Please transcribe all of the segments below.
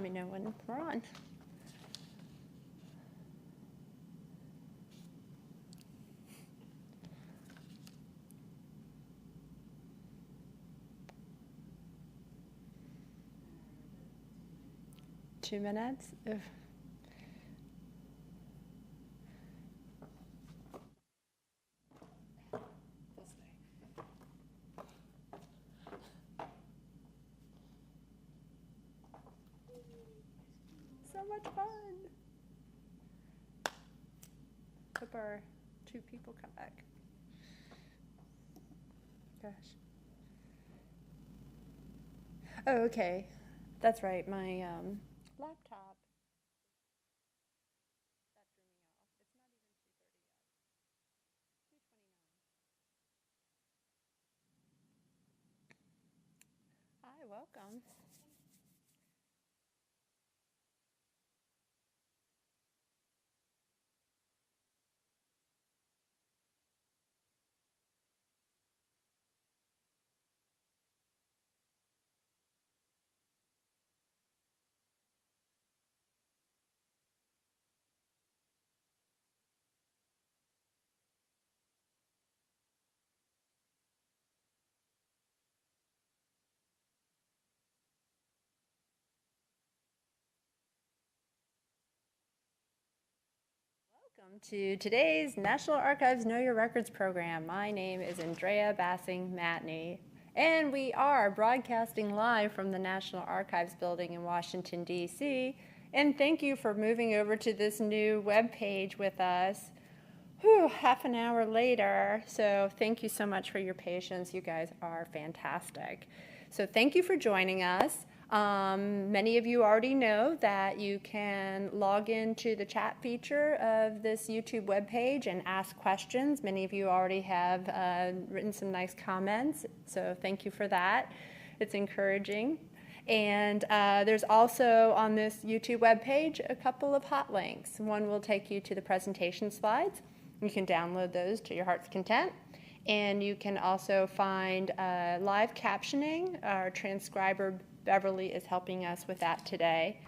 Let me know when we're on. Two minutes? Ugh. So much fun. Hope our 2 people come back. Gosh. Oh, okay. That's right. My laptop. That threw me off. It's not even 2:30 yet. 2:29. Hi, welcome. Welcome to today's National Archives Know Your Records program. My name is Andrea Bassing-Matney, and we are broadcasting live from the National Archives building in Washington, D.C. And thank you for moving over to this new web page with us. Half an hour later. So thank you so much for your patience. You guys are fantastic. So thank you for joining us. Many of you already know that you can log into the chat feature of this YouTube webpage and ask questions. Many of you already have written some nice comments, so thank you for that. It's encouraging. And there's also on this YouTube webpage a couple of hot links. One will take you to the presentation slides. You can download those to your heart's content. And you can also find live captioning. Our transcriber Beverly is helping us with that today.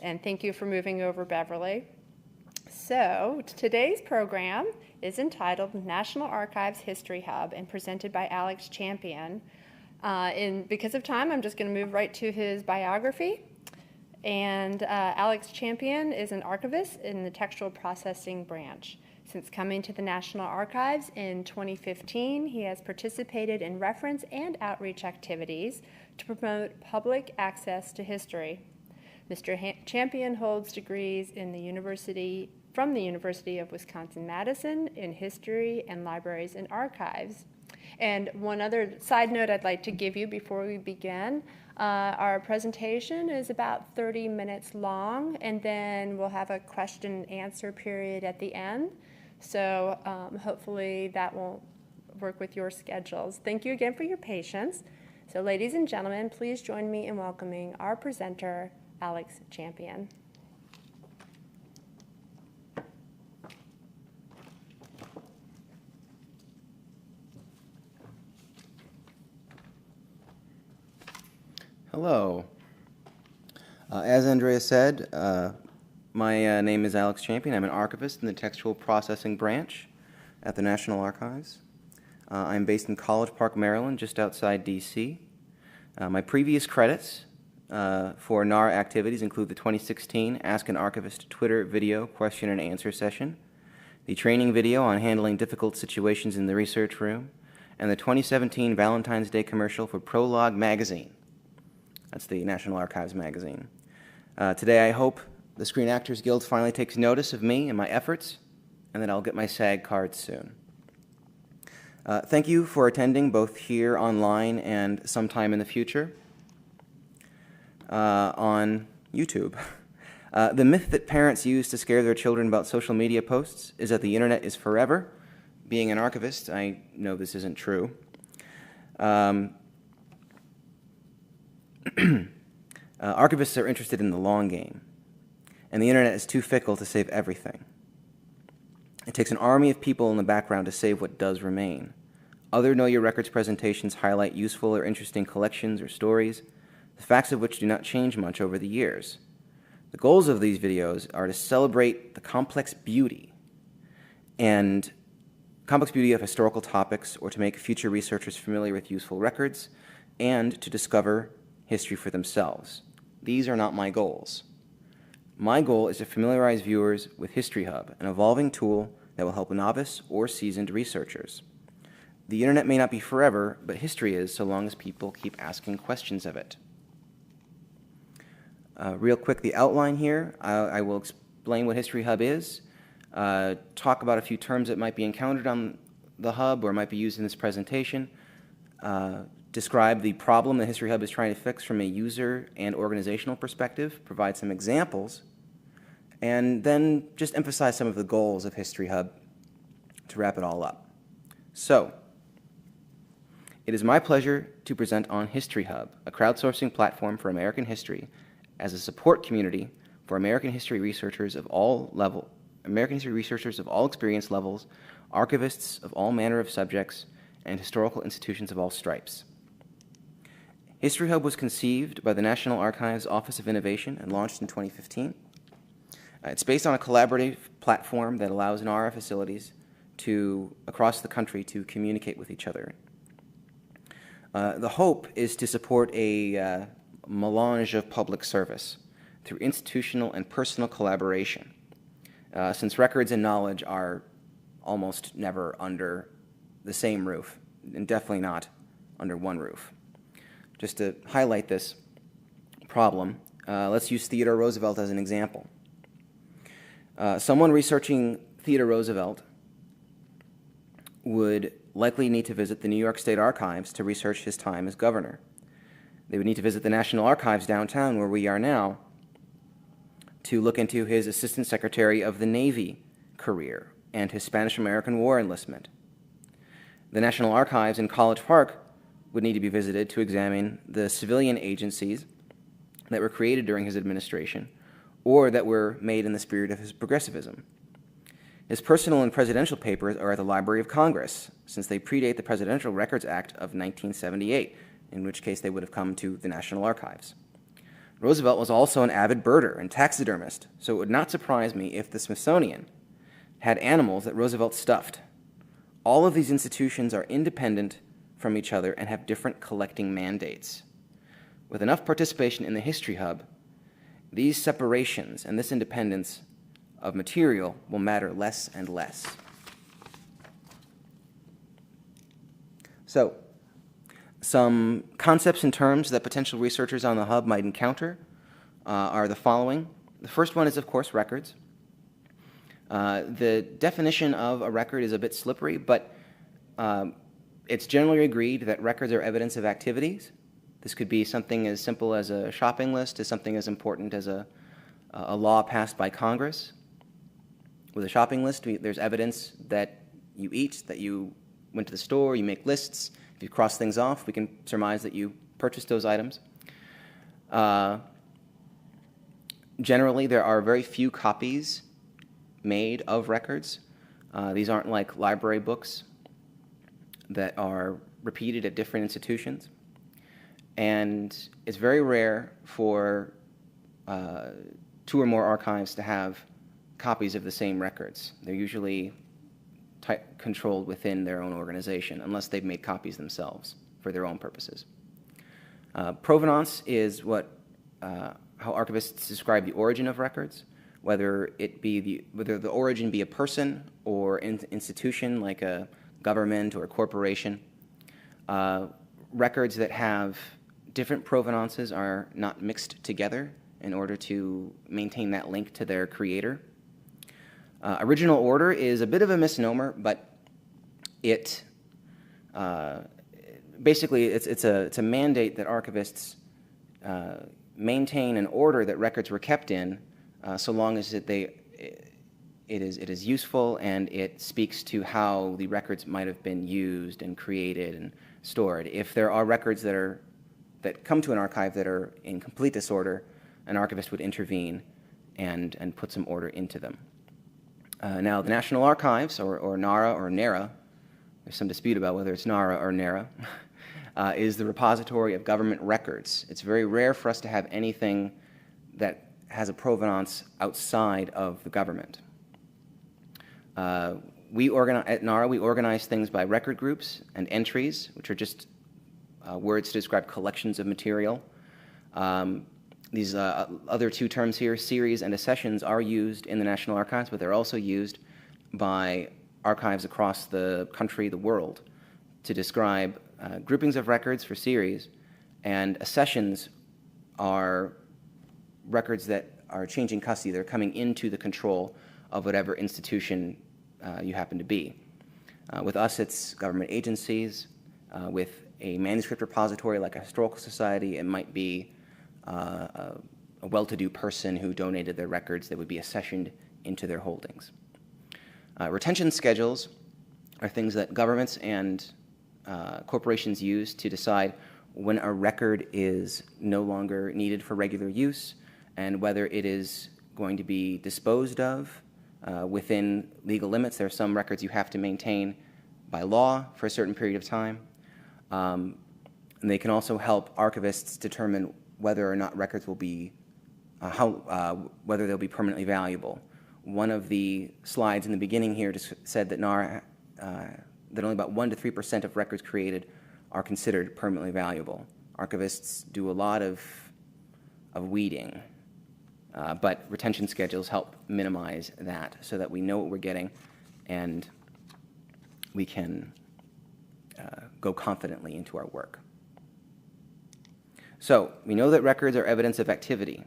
And thank you for moving over, Beverly. So today's program is entitled National Archives History Hub and presented by Alex Champion. Because of time, I'm just going to move right to his biography. And Alex Champion is an archivist in the textual processing branch. Since coming to the National Archives in 2015, he has participated in reference and outreach activities to promote public access to history. Mr. Champion holds degrees in from the University of Wisconsin-Madison in history and libraries and archives. And one other side note I'd like to give you before we begin, our presentation is about 30 minutes long, and then we'll have a question and answer period at the end. So hopefully that will work with your schedules. Thank you again for your patience. So ladies and gentlemen, please join me in welcoming our presenter, Alex Champion. Hello. As Andrea said, my name is Alex Champion. I'm an archivist in the textual processing branch at the National Archives. I'm based in College Park, Maryland, just outside D.C. My previous credits for NAR activities include the 2016 Ask an Archivist Twitter video question and answer session, the training video on handling difficult situations in the research room, and the 2017 Valentine's Day commercial for Prologue magazine. That's the National Archives magazine. Today I hope the Screen Actors Guild finally takes notice of me and my efforts, and that I'll get my SAG card soon. Thank you for attending both here online and sometime in the future on YouTube. The myth that parents use to scare their children about social media posts is that the internet is forever. Being an archivist, I know this isn't true. Archivists are interested in the long game, and the internet is too fickle to save everything. It takes an army of people in the background to save what does remain. Other Know Your Records presentations highlight useful or interesting collections or stories. the facts of which do not change much over the years. The goals of these videos are to celebrate the complex beauty of historical topics, or to make future researchers familiar with useful records, and to discover history for themselves. These are not my goals. My goal is to familiarize viewers with History Hub, an evolving tool that will help novice or seasoned researchers. The internet may not be forever, but history is, so long as people keep asking questions of it. Real quick, the outline here, I will explain what History Hub is, talk about a few terms that might be encountered on the Hub or might be used in this presentation, describe the problem that History Hub is trying to fix from a user and organizational perspective, provide some examples, and then just emphasize some of the goals of History Hub to wrap it all up. So, it is my pleasure to present on History Hub, a crowdsourcing platform for American history, as a support community for American history researchers of all experience levels, archivists of all manner of subjects, and historical institutions of all stripes. History Hub was conceived by the National Archives Office of Innovation and launched in 2015. It's based on a collaborative platform that allows NARA facilities across the country to communicate with each other. The hope is to support a melange of public service through institutional and personal collaboration, since records and knowledge are almost never under the same roof, and definitely not under one roof. Just to highlight this problem, let's use Theodore Roosevelt as an example. Someone researching Theodore Roosevelt would likely need to visit the New York State Archives to research his time as governor. They would need to visit the National Archives downtown, where we are now, to look into his Assistant Secretary of the Navy career and his Spanish-American War enlistment. The National Archives in College Park would need to be visited to examine the civilian agencies that were created during his administration or that were made in the spirit of his progressivism. His personal and presidential papers are at the Library of Congress, since they predate the Presidential Records Act of 1978, in which case they would have come to the National Archives. Roosevelt was also an avid birder and taxidermist, so it would not surprise me if the Smithsonian had animals that Roosevelt stuffed. All of these institutions are independent from each other and have different collecting mandates. With enough participation in the History Hub, these separations and this independence of material will matter less and less. So, some concepts and terms that potential researchers on the Hub might encounter are the following. The first one is, of course, records. The definition of a record is a bit slippery, but it's generally agreed that records are evidence of activities. This could be something as simple as a shopping list to something as important as a law passed by Congress. With a shopping list, there's evidence that you eat, that you went to the store, you make lists. If you cross things off, we can surmise that you purchased those items. Generally, there are very few copies made of records. These aren't like library books that are repeated at different institutions. And it's very rare for 2 or more archives to have copies of the same records. They're usually controlled within their own organization, unless they've made copies themselves for their own purposes. Provenance is how archivists describe the origin of records, whether the origin be a person or an institution like a government or a corporation. Records that have different provenances are not mixed together in order to maintain that link to their creator. Original order is a bit of a misnomer, but basically it's a mandate that archivists maintain an order that records were kept in, so long as it is useful and it speaks to how the records might have been used and created and stored. If there are records that come to an archive that are in complete disorder, an archivist would intervene and put some order into them. Now, the National Archives, or NARA or NARA, there's some dispute about whether it's NARA or NARA, is the repository of government records. It's very rare for us to have anything that has a provenance outside of the government. At NARA, we organize things by record groups and entries, which are just words to describe collections of material. These other two terms here, series and accessions, are used in the National Archives, but they're also used by archives across the country, the world, to describe groupings of records for series, and accessions are records that are changing custody. They're coming into the control of whatever institution you happen to be. With us, it's government agencies. With a manuscript repository like a historical society, it might be a well-to-do person who donated their records that would be accessioned into their holdings. Retention schedules are things that governments and corporations use to decide when a record is no longer needed for regular use and whether it is going to be disposed of within legal limits. There are some records you have to maintain by law for a certain period of time. And they can also help archivists determine whether or not records will be, whether they'll be permanently valuable. One of the slides in the beginning here just said that NARA, that only about 1 to 3% of records created are considered permanently valuable. Archivists do a lot of weeding, but retention schedules help minimize that so that we know what we're getting and we can go confidently into our work. So we know that records are evidence of activity,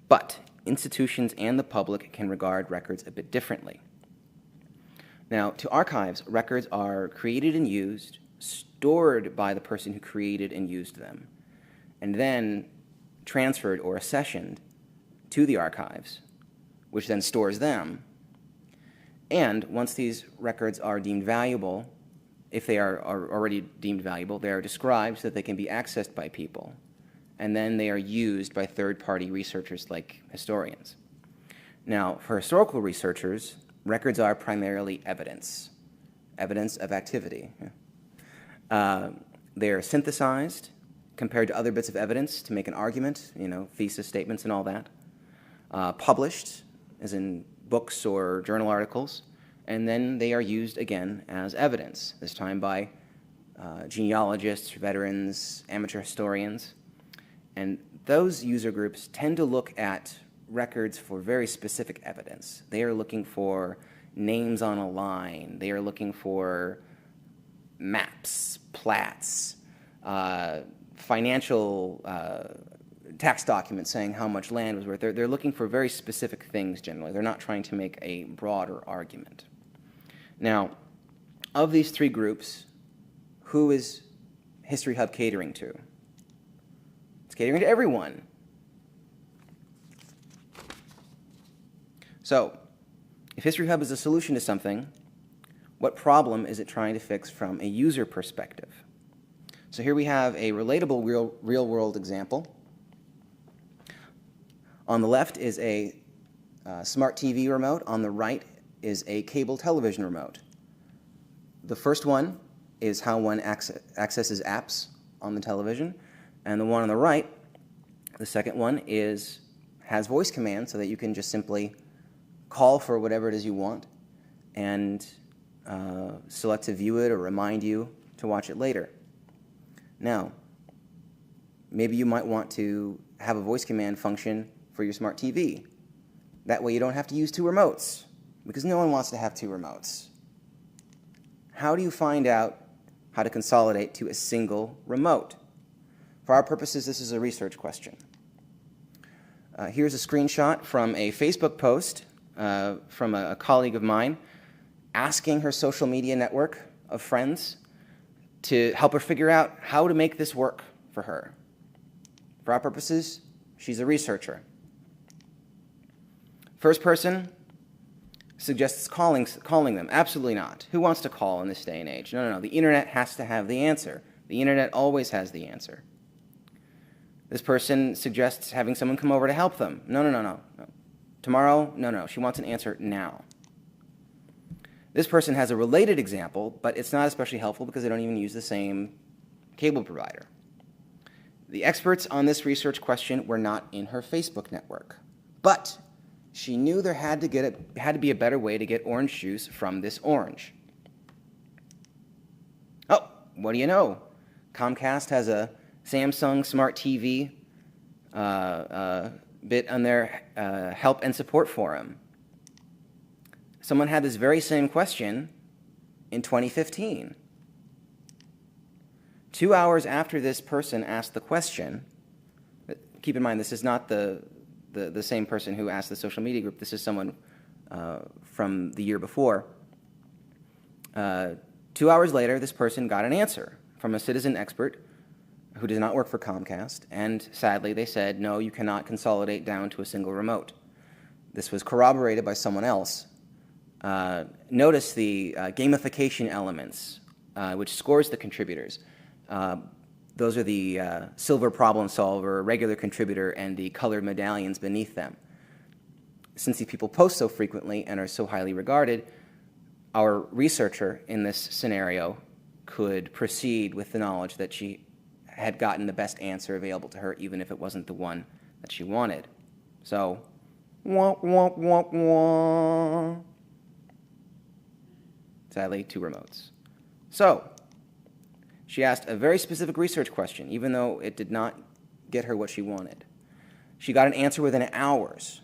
but institutions and the public can regard records a bit differently. Now, to archives, records are created and used, stored by the person who created and used them, and then transferred or accessioned to the archives, which then stores them. And once these records are deemed valuable, if they are already deemed valuable, they are described so that they can be accessed by people. And then they are used by third-party researchers like historians. Now, for historical researchers, records are primarily evidence of activity. They are synthesized compared to other bits of evidence to make an argument, thesis statements and all that. Published, as in books or journal articles, and then they are used again as evidence, this time by genealogists, veterans, amateur historians. And those user groups tend to look at records for very specific evidence. They are looking for names on a line. They are looking for maps, plats, financial tax documents saying how much land was worth. They're looking for very specific things generally. They're not trying to make a broader argument. Now, of these three groups, who is History Hub catering to? It's catering to everyone. So, if History Hub is a solution to something, what problem is it trying to fix from a user perspective? So here we have a relatable real-world example. On the left is a smart TV remote. On the right is a cable television remote. The first one is how one accesses apps on the television. And the one on the right, the second one, has voice commands so that you can just simply call for whatever it is you want and select to view it or remind you to watch it later. Now, maybe you might want to have a voice command function for your smart TV. That way you don't have to use two remotes, because no one wants to have two remotes. How do you find out how to consolidate to a single remote? For our purposes, this is a research question. Here's a screenshot from a Facebook post from a colleague of mine asking her social media network of friends to help her figure out how to make this work for her. For our purposes, she's a researcher. First person suggests calling them. Absolutely not. Who wants to call in this day and age? No. The internet has to have the answer. The internet always has the answer. This person suggests having someone come over to help them. No. Tomorrow? No. She wants an answer now. This person has a related example, but it's not especially helpful because they don't even use the same cable provider. The experts on this research question were not in her Facebook network, but she knew there had to be a better way to get orange juice from this orange. Oh, what do you know? Comcast has a Samsung Smart TV bit on their help and support forum. Someone had this very same question in 2015. 2 hours after this person asked the question, keep in mind this is not the same person who asked the social media group, this is someone from the year before. 2 hours later, this person got an answer from a citizen expert who does not work for Comcast, and sadly they said, no, you cannot consolidate down to a single remote. This was corroborated by someone else. Notice the gamification elements, which scores the contributors. Those are the silver problem solver, regular contributor, and the colored medallions beneath them. Since these people post so frequently and are so highly regarded, our researcher in this scenario could proceed with the knowledge that she had gotten the best answer available to her, even if it wasn't the one that she wanted. So, wah, wah, wah, wah. Sadly, 2 remotes. So, she asked a very specific research question, even though it did not get her what she wanted. She got an answer within hours.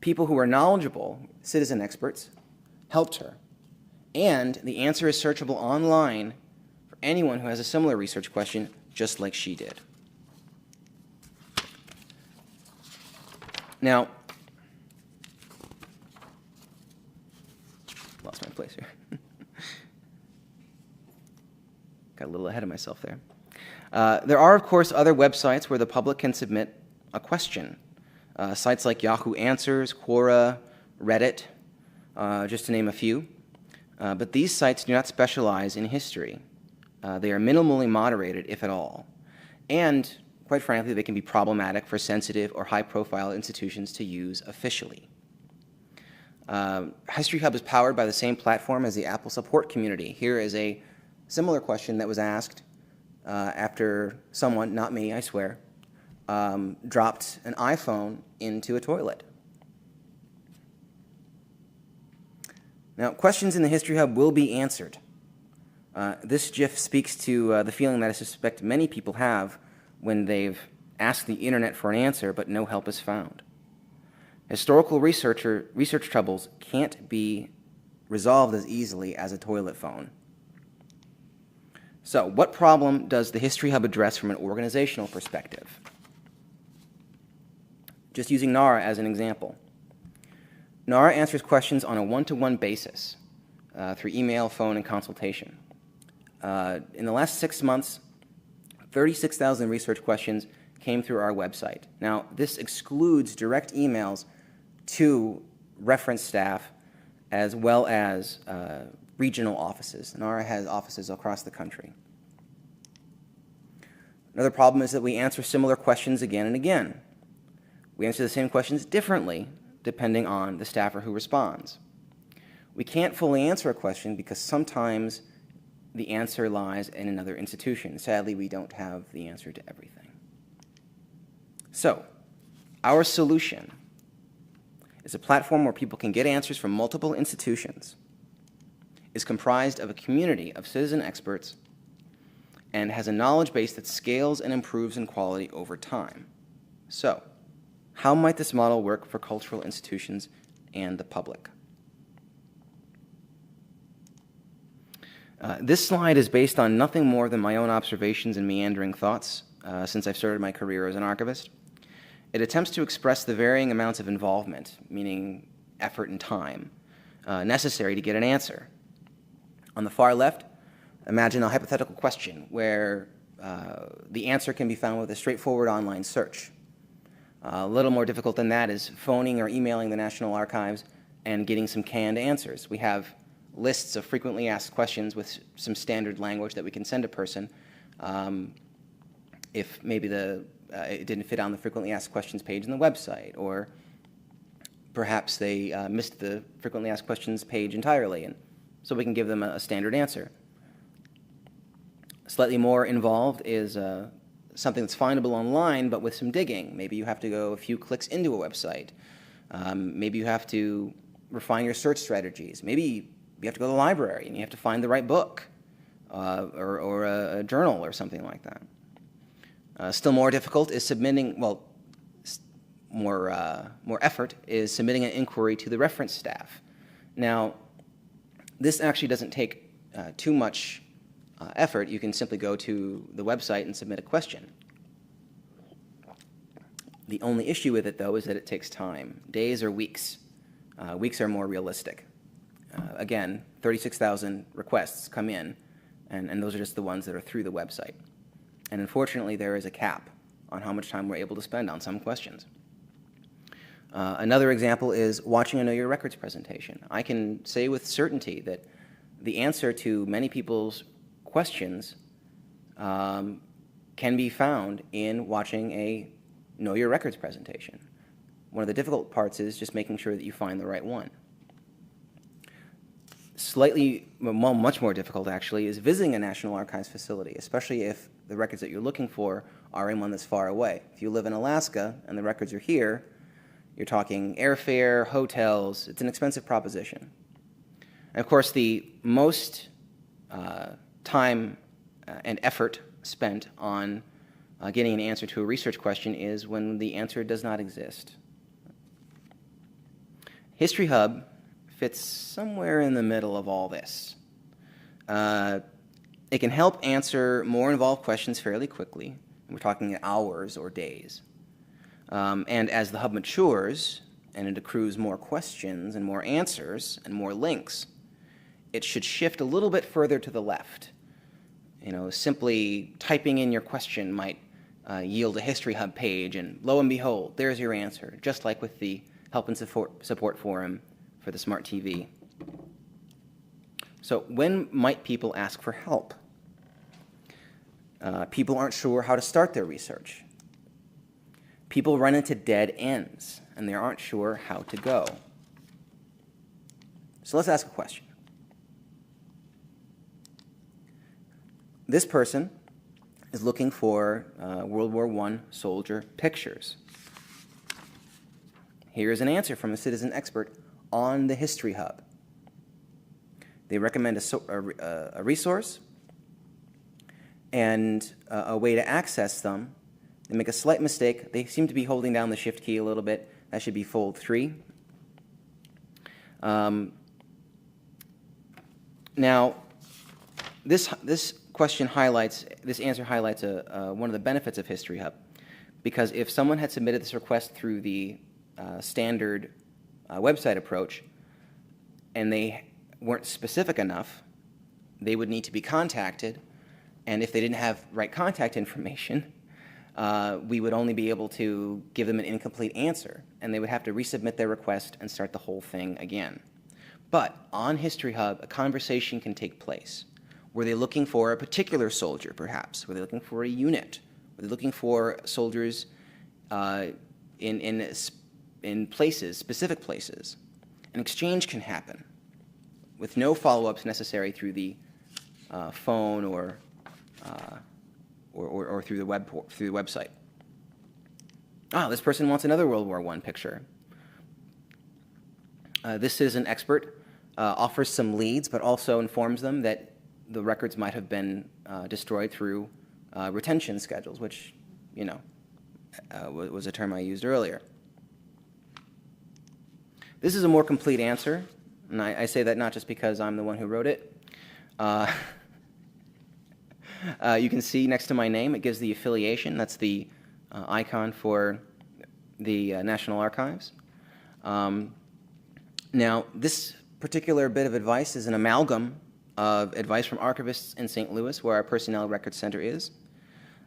People who were knowledgeable, citizen experts, helped her. And the answer is searchable online for anyone who has a similar research question, just like she did. Now, lost my place here. Got a little ahead of myself there. There are, of course, other websites where the public can submit a question. Sites like Yahoo Answers, Quora, Reddit, just to name a few. But these sites do not specialize in history. They are minimally moderated, if at all. And, quite frankly, they can be problematic for sensitive or high-profile institutions to use officially. History Hub is powered by the same platform as the Apple support community. Here is a similar question that was asked after someone, not me, I swear, dropped an iPhone into a toilet. Now, questions in the History Hub will be answered. This GIF speaks to the feeling that I suspect many people have when they've asked the internet for an answer, but no help is found. Historical research troubles can't be resolved as easily as a toilet phone. So, what problem does the History Hub address from an organizational perspective? Just using NARA as an example. NARA answers questions on a one-to-one basis through email, phone, and consultation. In the last 6 months, 36,000 research questions came through our website. Now, this excludes direct emails to reference staff as well as regional offices. NARA has offices across the country. Another problem is that we answer similar questions again and again. We answer the same questions differently depending on the staffer who responds. We can't fully answer a question because sometimes the answer lies in another institution. Sadly, we don't have the answer to everything. So, our solution is a platform where people can get answers from multiple institutions, is comprised of a community of citizen experts, and has a knowledge base that scales and improves in quality over time. So, how might this model work for cultural institutions and the public? This slide is based on nothing more than my own observations and meandering thoughts since I've started my career as an archivist. It attempts to express the varying amounts of involvement, meaning effort and time, necessary to get an answer. On the far left, imagine a hypothetical question where the answer can be found with a straightforward online search. A little more difficult than that is phoning or emailing the National Archives and getting some canned answers. We have lists of frequently asked questions with some standard language that we can send a person if maybe it didn't fit on the frequently asked questions page in the website, or perhaps they missed the frequently asked questions page entirely, and so we can give them a standard answer. Slightly more involved is something that's findable online, but with some digging. Maybe you have to go a few clicks into a website. Maybe you have to refine your search strategies. Maybe you have to go to the library and you have to find the right book or a journal or something like that. Still more difficult is submitting, well, more effort is submitting an inquiry to the reference staff. Now, this actually doesn't take too much effort. You can simply go to the website and submit a question. The only issue with it, though, is that it takes time, days or weeks. Weeks are more realistic. Again, 36,000 requests come in, and those are just the ones that are through the website. And unfortunately, there is a cap on how much time we're able to spend on some questions. Another example is watching a Know Your Records presentation. I can say with certainty that the answer to many people's questions can be found in watching a Know Your Records presentation. One of the difficult parts is just making sure that you find the right one. Well, much more difficult actually, is visiting a National Archives facility, especially if the records that you're looking for are in one that's far away. If you live in Alaska and the records are here, you're talking airfare, hotels. It's an expensive proposition. And of course, the most time and effort spent on getting an answer to a research question is when the answer does not exist. History Hub fits somewhere in the middle of all this. It can help answer more involved questions fairly quickly. We're talking hours or days. And as the hub matures and it accrues more questions and more answers and more links, it should shift a little bit further to the left. You know, simply typing in your question might yield a History Hub page, and lo and behold, there's your answer, just like with the Help and Support Forum for the Smart TV. So when might people ask for help? People aren't sure how to start their research. People run into dead ends, and they aren't sure how to go. So let's ask a question. This person is looking for World War I soldier pictures. Here's an answer from a citizen expert on the History Hub. They recommend a resource and a way to access them. They make a slight mistake. They seem to be holding down the Shift key a little bit. That should be fold 3. Now, this answer highlights one of the benefits of History Hub, because if someone had submitted this request through the standard website approach and they weren't specific enough, they would need to be contacted, and if they didn't have right contact information, we would only be able to give them an incomplete answer, and they would have to resubmit their request and start the whole thing again. But on History Hub, a conversation can take place. Were they looking for a particular soldier, perhaps? Were they looking for a unit? Were they looking for soldiers in places, specific places? An exchange can happen with no follow-ups necessary through the phone or through the website. This person wants another World War I picture. This citizen expert offers some leads, but also informs them that the records might have been destroyed through retention schedules, which, you know, was a term I used earlier. This is a more complete answer, and I say that not just because I'm the one who wrote it. You can see next to my name, it gives the affiliation. That's the icon for the National Archives. Now, this particular bit of advice is an amalgam of advice from archivists in St. Louis, where our Personnel Records Center is.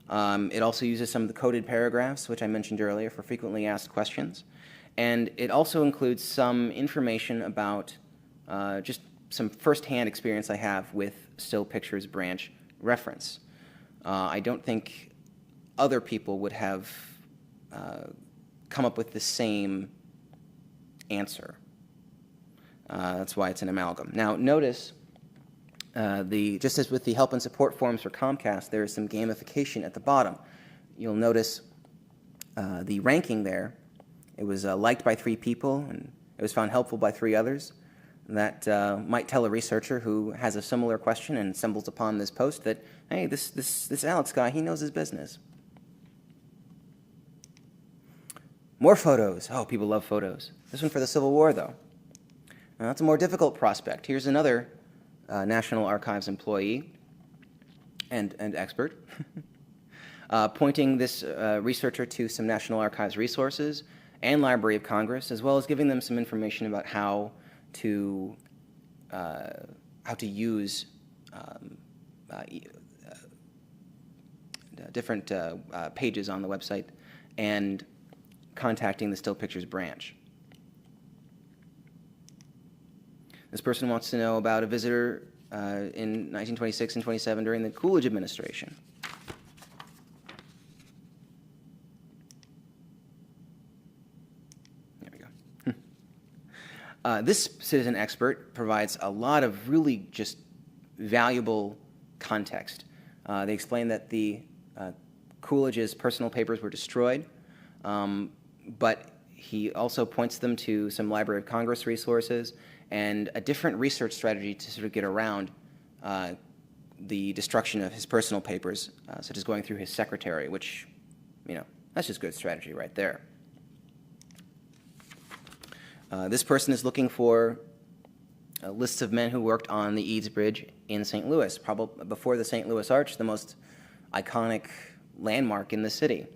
It also uses some of the coded paragraphs, which I mentioned earlier, for frequently asked questions. And it also includes some information about just some firsthand experience I have with Still Pictures branch reference. I don't think other people would have come up with the same answer. That's why it's an amalgam. Now, notice Just as with the help and support forms for Comcast, there is some gamification at the bottom. You'll notice the ranking there. It was liked by 3 people, and it was found helpful by 3 others. That might tell a researcher who has a similar question and stumbles upon this post that, hey, this Alex guy, he knows his business. More photos. Oh, people love photos. This one for the Civil War, though. Now, that's a more difficult prospect. Here's another National Archives employee and expert pointing this researcher to some National Archives resources and Library of Congress, as well as giving them some information about how to use different pages on the website and contacting the Still Pictures branch. This person wants to know about a visitor in 1926 and 27 during the Coolidge administration. There we go. This citizen expert provides a lot of really just valuable context. They explain that the Coolidge's personal papers were destroyed, but he also points them to some Library of Congress resources and a different research strategy to sort of get around the destruction of his personal papers, such as going through his secretary, which, that's just good strategy right there. This person is looking for lists of men who worked on the Eads Bridge in St. Louis, probably before the St. Louis Arch, the most iconic landmark in the city.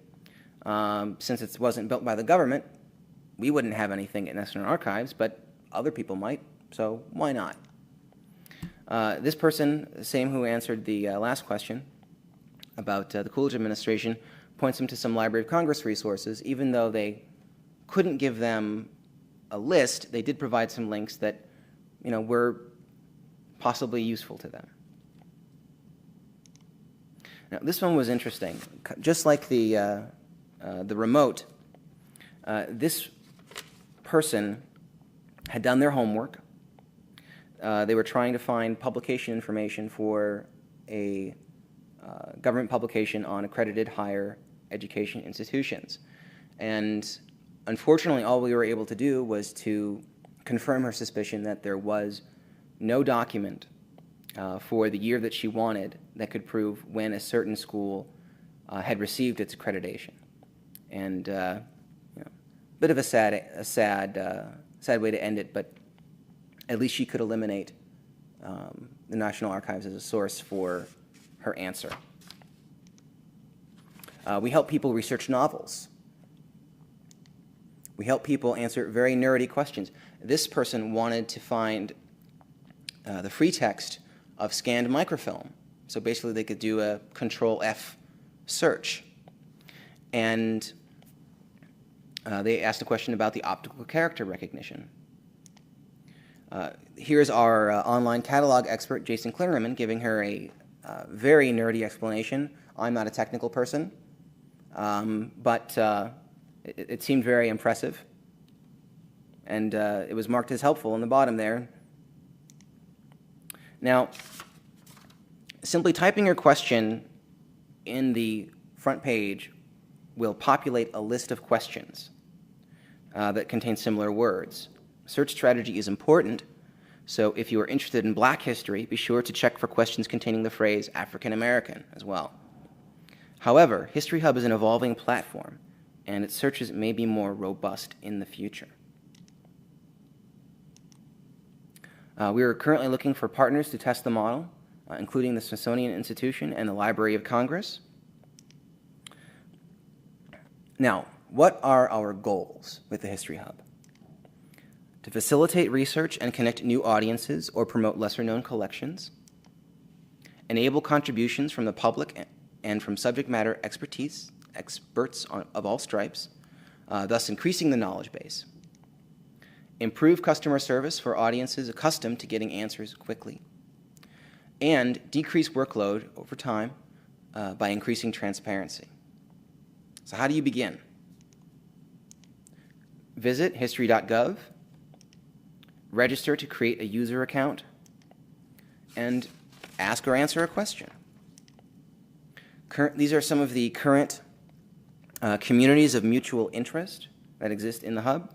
Since it wasn't built by the government, we wouldn't have anything at National Archives, but other people might, so why not? This person, same who answered the last question about the Coolidge administration, points them to some Library of Congress resources. Even though they couldn't give them a list, they did provide some links that were possibly useful to them. Now, this one was interesting. Just like the remote, this person had done their homework. They were trying to find publication information for a government publication on accredited higher education institutions. And unfortunately, all we were able to do was to confirm her suspicion that there was no document for the year that she wanted that could prove when a certain school had received its accreditation. And bit of a sad way to end it, but at least she could eliminate the National Archives as a source for her answer. We help people research novels. We help people answer very nerdy questions. This person wanted to find the free text of scanned microfilm. So basically they could do a Control-F search. And they asked a question about the optical character recognition. Here's our online catalog expert, Jason Klingerman, giving her a very nerdy explanation. I'm not a technical person, but it seemed very impressive. And it was marked as helpful in the bottom there. Now, simply typing your question in the front page will populate a list of questions that contain similar words. Search strategy is important, so if you are interested in Black history, be sure to check for questions containing the phrase African American as well. However, History Hub is an evolving platform, and its searches may be more robust in the future. We are currently looking for partners to test the model, including the Smithsonian Institution and the Library of Congress. Now, what are our goals with the History Hub? To facilitate research and connect new audiences or promote lesser-known collections, enable contributions from the public and from subject matter experts of all stripes, thus increasing the knowledge base, improve customer service for audiences accustomed to getting answers quickly, and decrease workload over time by increasing transparency. So how do you begin? Visit history.gov, register to create a user account, and ask or answer a question. These are some of the current communities of mutual interest that exist in the Hub.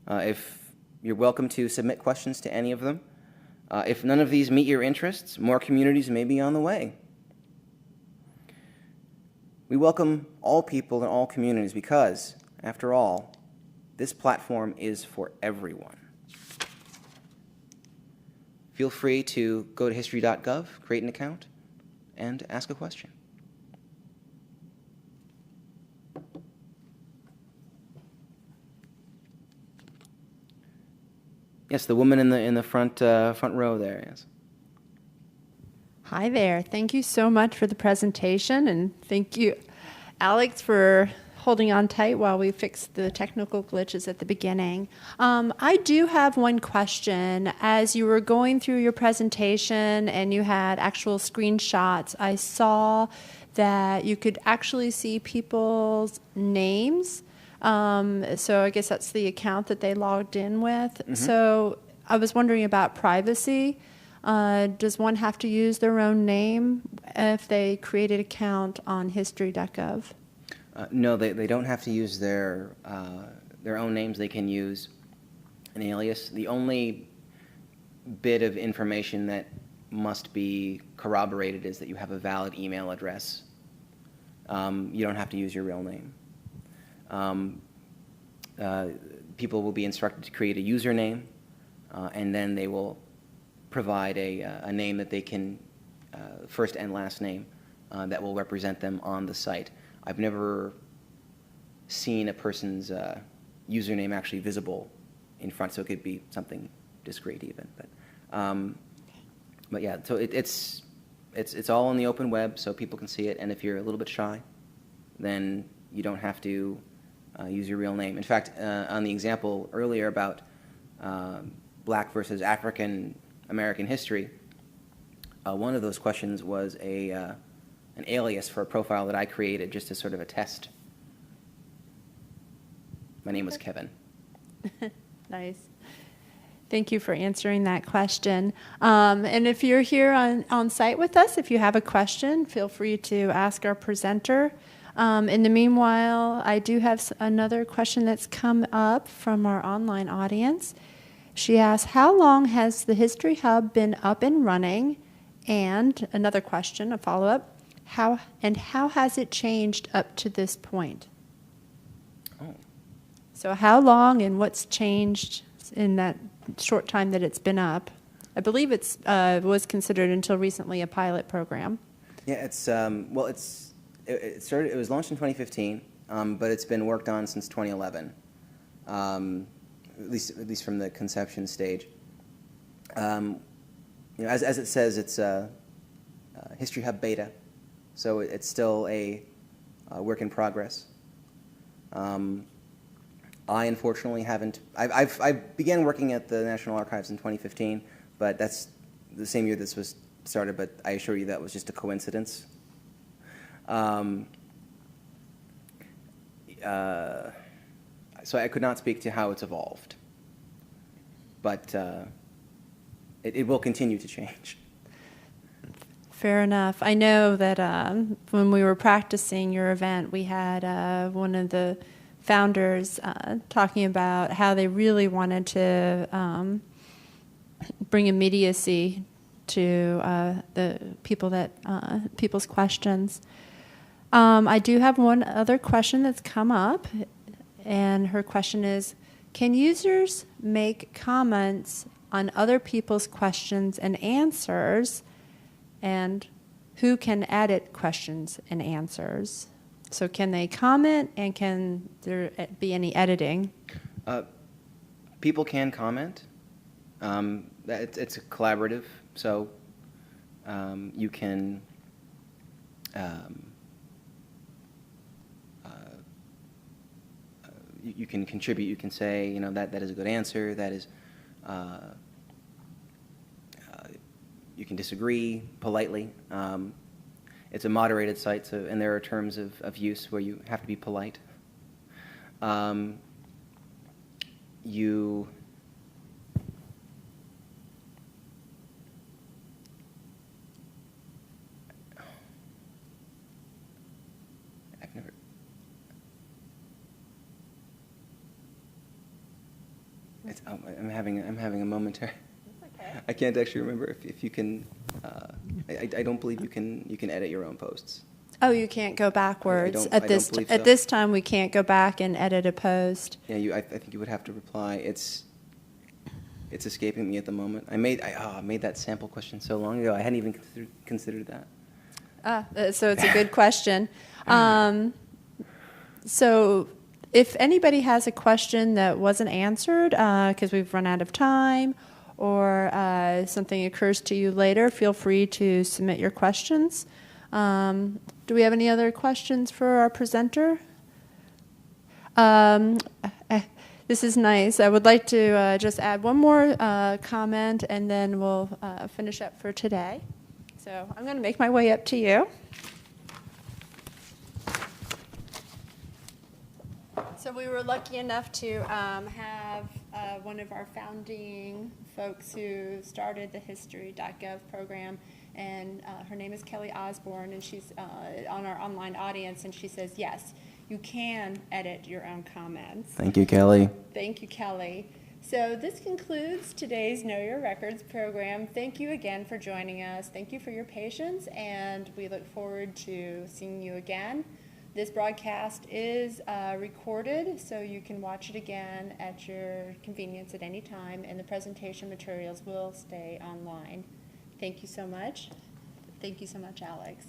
If you're welcome to submit questions to any of them. If none of these meet your interests, more communities may be on the way. We welcome all people and all communities because, after all, this platform is for everyone. Feel free to go to history.gov, create an account, and ask a question. Yes, the woman in the front row there, yes. Hi there. Thank you so much for the presentation, and thank you, Alex, for holding on tight while we fixed the technical glitches at the beginning. I do have one question. As you were going through your presentation and you had actual screenshots, I saw that you could actually see people's names. So I guess that's the account that they logged in with. Mm-hmm. So I was wondering about privacy. Does one have to use their own name if they create an account on history.gov? No, they don't have to use their own names. They can use an alias. The only bit of information that must be corroborated is that you have a valid email address. You don't have to use your real name. People will be instructed to create a username, and then they will provide a name that they can, first and last name, that will represent them on the site. I've never seen a person's username actually visible in front, so it could be something discreet even. But yeah, so it's all on the open web, so people can see it. And if you're a little bit shy, then you don't have to use your real name. In fact, on the example earlier about Black versus African American history, one of those questions was an alias for a profile that I created just as sort of a test. My name was Kevin. Nice. Thank you for answering that question. And if you're here on site with us, if you have a question, feel free to ask our presenter. In the meanwhile, I do have another question that's come up from our online audience. She asks, how long has the History Hub been up and running? And another question, a follow-up, how has it changed up to this point? Oh. So how long and what's changed in that short time that it's been up? I believe it was considered until recently a pilot program. Yeah, it started. It was launched in 2015, but it's been worked on since 2011, at least from the conception stage. As it says, it's History Hub beta, so it's still a work in progress. I unfortunately haven't. I began working at the National Archives in 2015, but that's the same year this was started. But I assure you that was just a coincidence. So I could not speak to how it's evolved, but it will continue to change. Fair enough. I know that when we were practicing your event, we had one of the founders talking about how they really wanted to bring immediacy to the people's questions. I do have one other question that's come up, and her question is, can users make comments on other people's questions and answers, and who can edit questions and answers? So can they comment, and can there be any editing? People can comment. It's collaborative, so you can you can contribute. You can say, that is a good answer. That is, you can disagree politely. It's a moderated site, and there are terms of use where you have to be polite. I'm having a momentary. Okay. I can't actually remember if you can. I don't believe you can edit your own posts. Oh, you can't go backwards I don't believe so. at this time. We can't go back and edit a post. Yeah, I think you would have to reply. It's escaping me at the moment. I made that sample question so long ago. I hadn't even considered that. So it's a good question. So if anybody has a question that wasn't answered because we've run out of time, or something occurs to you later, feel free to submit your questions. Do we have any other questions for our presenter? This is nice. I would like to just add one more comment, and then we'll finish up for today. So I'm going to make my way up to you. So we were lucky enough to have one of our founding folks who started the History.gov program, and her name is Kelly Osborne, and she's on our online audience, and she says, yes, you can edit your own comments. Thank you, Kelly. Thank you, Kelly. So this concludes today's Know Your Records program. Thank you again for joining us. Thank you for your patience, and we look forward to seeing you again. This broadcast is recorded, so you can watch it again at your convenience at any time, and the presentation materials will stay online. Thank you so much. Thank you so much, Alex.